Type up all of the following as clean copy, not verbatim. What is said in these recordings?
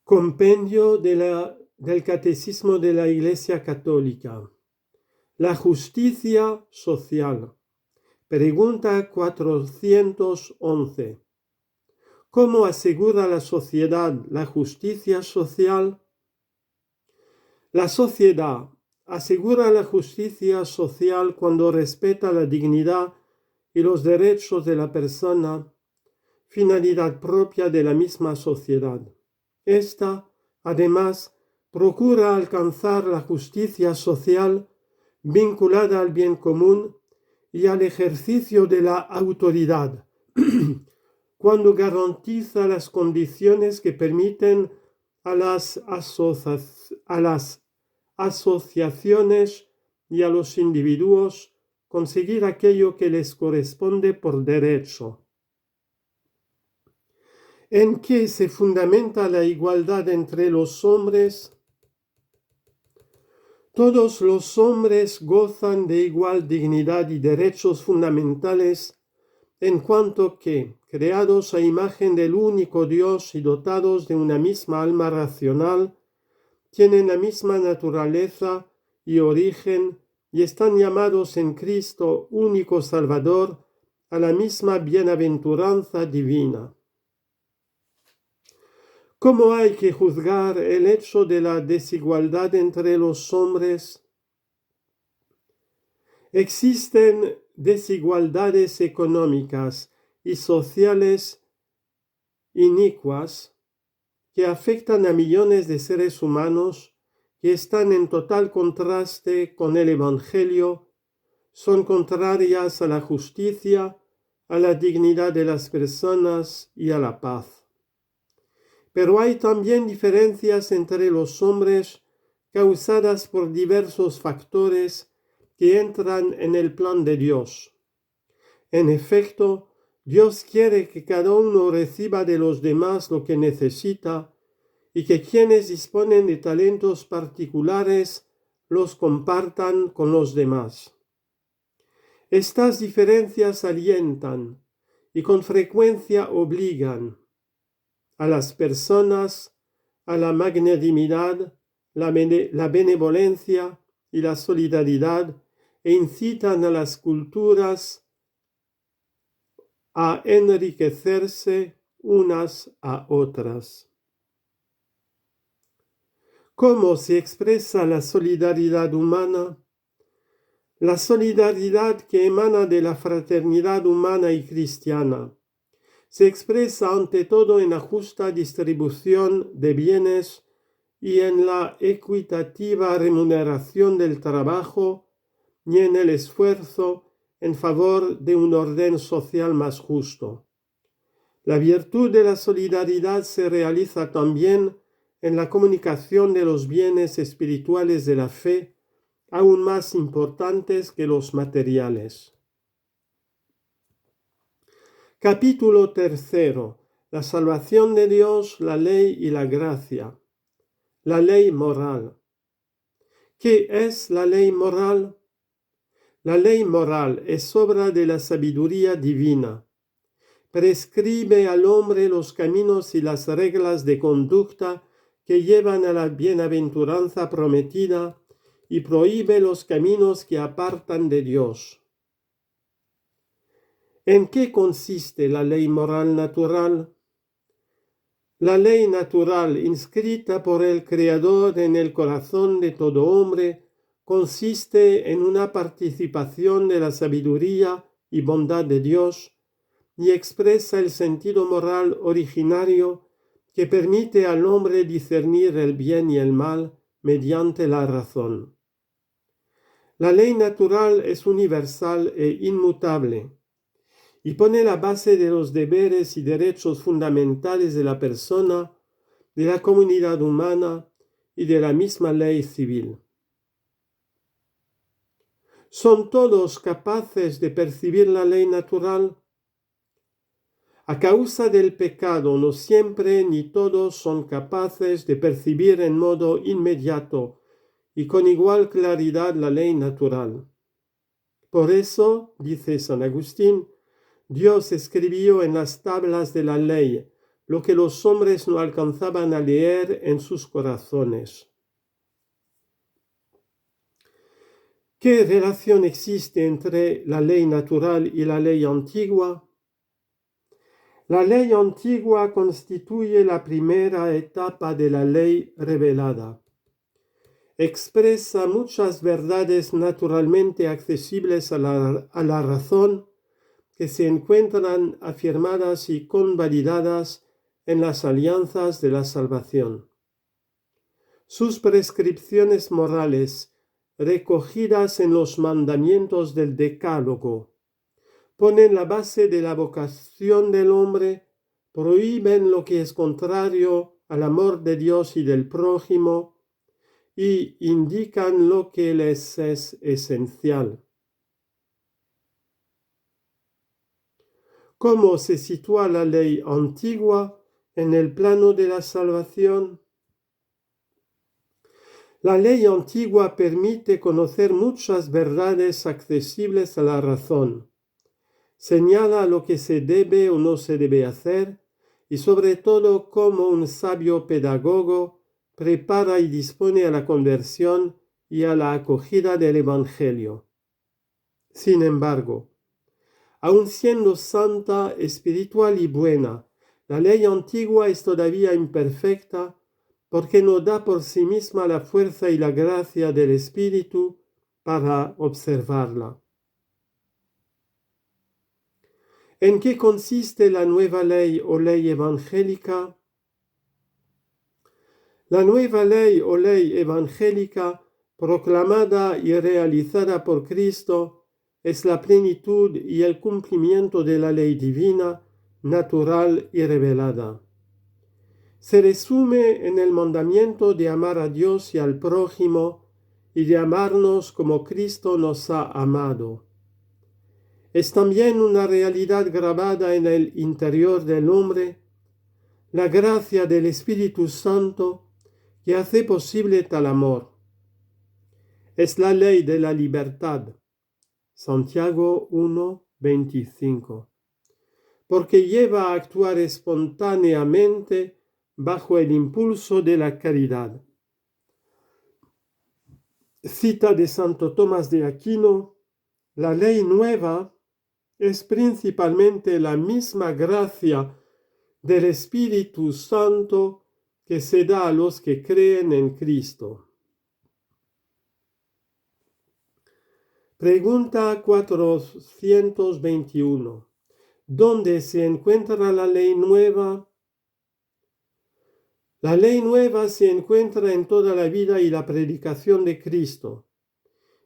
Compendio del Catecismo de la Iglesia Católica. La justicia social. Pregunta 411. ¿Cómo asegura la sociedad la justicia social? La sociedad asegura la justicia social cuando respeta la dignidad y los derechos de la persona, finalidad propia de la misma sociedad. Esta, además, procura alcanzar la justicia social vinculada al bien común y al ejercicio de la autoridad, cuando garantiza las condiciones que permiten a las asociaciones y a los individuos conseguir aquello que les corresponde por derecho. ¿En qué se fundamenta la igualdad entre los hombres? Todos los hombres gozan de igual dignidad y derechos fundamentales en cuanto que, creados a imagen del único Dios y dotados de una misma alma racional, tienen la misma naturaleza y origen y están llamados en Cristo, único Salvador, a la misma bienaventuranza divina. ¿Cómo hay que juzgar el hecho de la desigualdad entre los hombres? Existen desigualdades económicas y sociales inicuas que afectan a millones de seres humanos que están en total contraste con el Evangelio, son contrarias a la justicia, a la dignidad de las personas y a la paz. Pero hay también diferencias entre los hombres causadas por diversos factores que entran en el plan de Dios. En efecto, Dios quiere que cada uno reciba de los demás lo que necesita y que quienes disponen de talentos particulares los compartan con los demás. Estas diferencias alientan y con frecuencia obligan a las personas a la magnanimidad, la benevolencia y la solidaridad e incitan a las culturas a enriquecerse unas a otras. ¿Cómo se expresa la solidaridad humana? La solidaridad que emana de la fraternidad humana y cristiana se expresa ante todo en la justa distribución de bienes y en la equitativa remuneración del trabajo y en el esfuerzo en favor de un orden social más justo. La virtud de la solidaridad se realiza también en la comunicación de los bienes espirituales de la fe, aún más importantes que los materiales. Capítulo 3. La salvación de Dios, la ley y la gracia. La ley moral. ¿Qué es la ley moral? La ley moral es obra de la sabiduría divina. Prescribe al hombre los caminos y las reglas de conducta que llevan a la bienaventuranza prometida y prohíbe los caminos que apartan de Dios. ¿En qué consiste la ley moral natural? La ley natural, inscrita por el Creador en el corazón de todo hombre, consiste en una participación de la sabiduría y bondad de Dios y expresa el sentido moral originario que permite al hombre discernir el bien y el mal mediante la razón. La ley natural es universal e inmutable y pone la base de los deberes y derechos fundamentales de la persona, de la comunidad humana y de la misma ley civil. ¿Son todos capaces de percibir la ley natural? A causa del pecado, no siempre ni todos son capaces de percibir en modo inmediato y con igual claridad la ley natural. Por eso, dice San Agustín, Dios escribió en las tablas de la ley lo que los hombres no alcanzaban a leer en sus corazones. ¿Qué relación existe entre la ley natural y la ley antigua? La ley antigua constituye la primera etapa de la ley revelada. Expresa muchas verdades naturalmente accesibles a la razón que se encuentran afirmadas y convalidadas en las alianzas de la salvación. Sus prescripciones morales, recogidas en los mandamientos del Decálogo, ponen la base de la vocación del hombre, prohíben lo que es contrario al amor de Dios y del prójimo y indican lo que les es esencial. ¿Cómo se sitúa la ley antigua en el plano de la salvación? La ley antigua permite conocer muchas verdades accesibles a la razón. Señala lo que se debe o no se debe hacer y sobre todo como un sabio pedagogo prepara y dispone a la conversión y a la acogida del Evangelio. Sin embargo, aun siendo santa, espiritual y buena, la ley antigua es todavía imperfecta porque no da por sí misma la fuerza y la gracia del Espíritu para observarla. ¿En qué consiste la nueva ley o ley evangélica? La nueva ley o ley evangélica, proclamada y realizada por Cristo, es la plenitud y el cumplimiento de la ley divina, natural y revelada. Se resume en el mandamiento de amar a Dios y al prójimo y de amarnos como Cristo nos ha amado. Es también una realidad grabada en el interior del hombre, la gracia del Espíritu Santo que hace posible tal amor. Es la ley de la libertad. Santiago 1:25. Porque lleva a actuar espontáneamente bajo el impulso de la caridad. Cita de Santo Tomás de Aquino: la ley nueva es principalmente la misma gracia del Espíritu Santo que se da a los que creen en Cristo. Pregunta 421. ¿Dónde se encuentra la ley nueva? La ley nueva se encuentra en toda la vida y la predicación de Cristo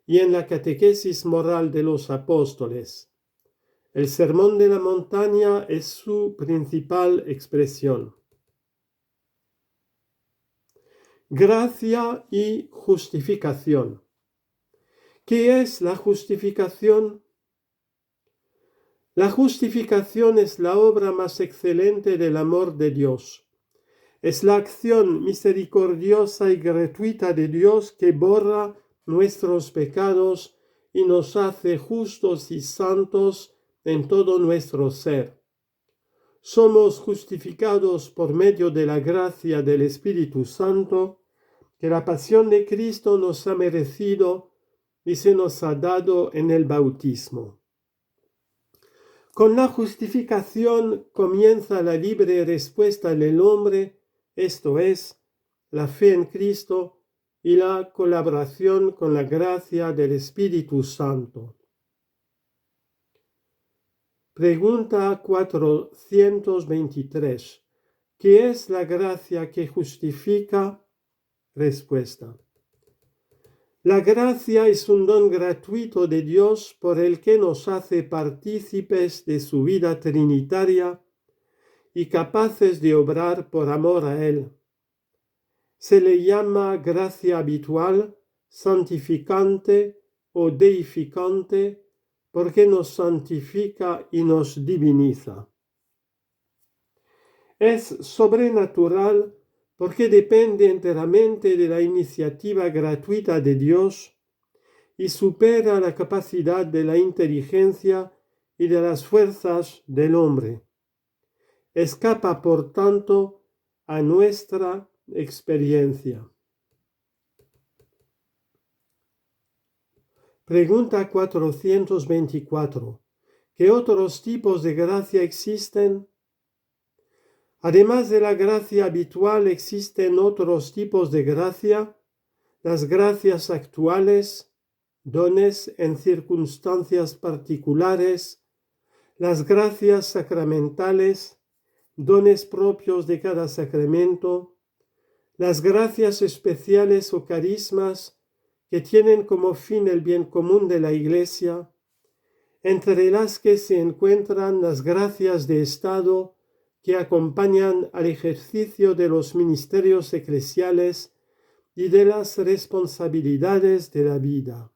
y en la catequesis moral de los apóstoles. El Sermón de la Montaña es su principal expresión. Gracia y justificación. ¿Qué es la justificación? La justificación es la obra más excelente del amor de Dios. Es la acción misericordiosa y gratuita de Dios que borra nuestros pecados y nos hace justos y santos en todo nuestro ser. Somos justificados por medio de la gracia del Espíritu Santo, que la pasión de Cristo nos ha merecido y se nos ha dado en el bautismo. Con la justificación comienza la libre respuesta del hombre, esto es, la fe en Cristo y la colaboración con la gracia del Espíritu Santo. Pregunta 423. ¿Qué es la gracia que justifica? Respuesta. La gracia es un don gratuito de Dios por el que nos hace partícipes de su vida trinitaria y capaces de obrar por amor a Él. Se le llama gracia habitual, santificante o deificante porque nos santifica y nos diviniza. Es sobrenatural porque depende enteramente de la iniciativa gratuita de Dios y supera la capacidad de la inteligencia y de las fuerzas del hombre. escapa por tanto a nuestra experiencia. Pregunta 424. ¿Qué otros tipos de gracia existen? Además de la gracia habitual, existen otros tipos de gracia, las gracias actuales, dones en circunstancias particulares, las gracias sacramentales, dones propios de cada sacramento, las gracias especiales o carismas que tienen como fin el bien común de la Iglesia, entre las que se encuentran las gracias de Estado que acompañan al ejercicio de los ministerios eclesiales y de las responsabilidades de la vida.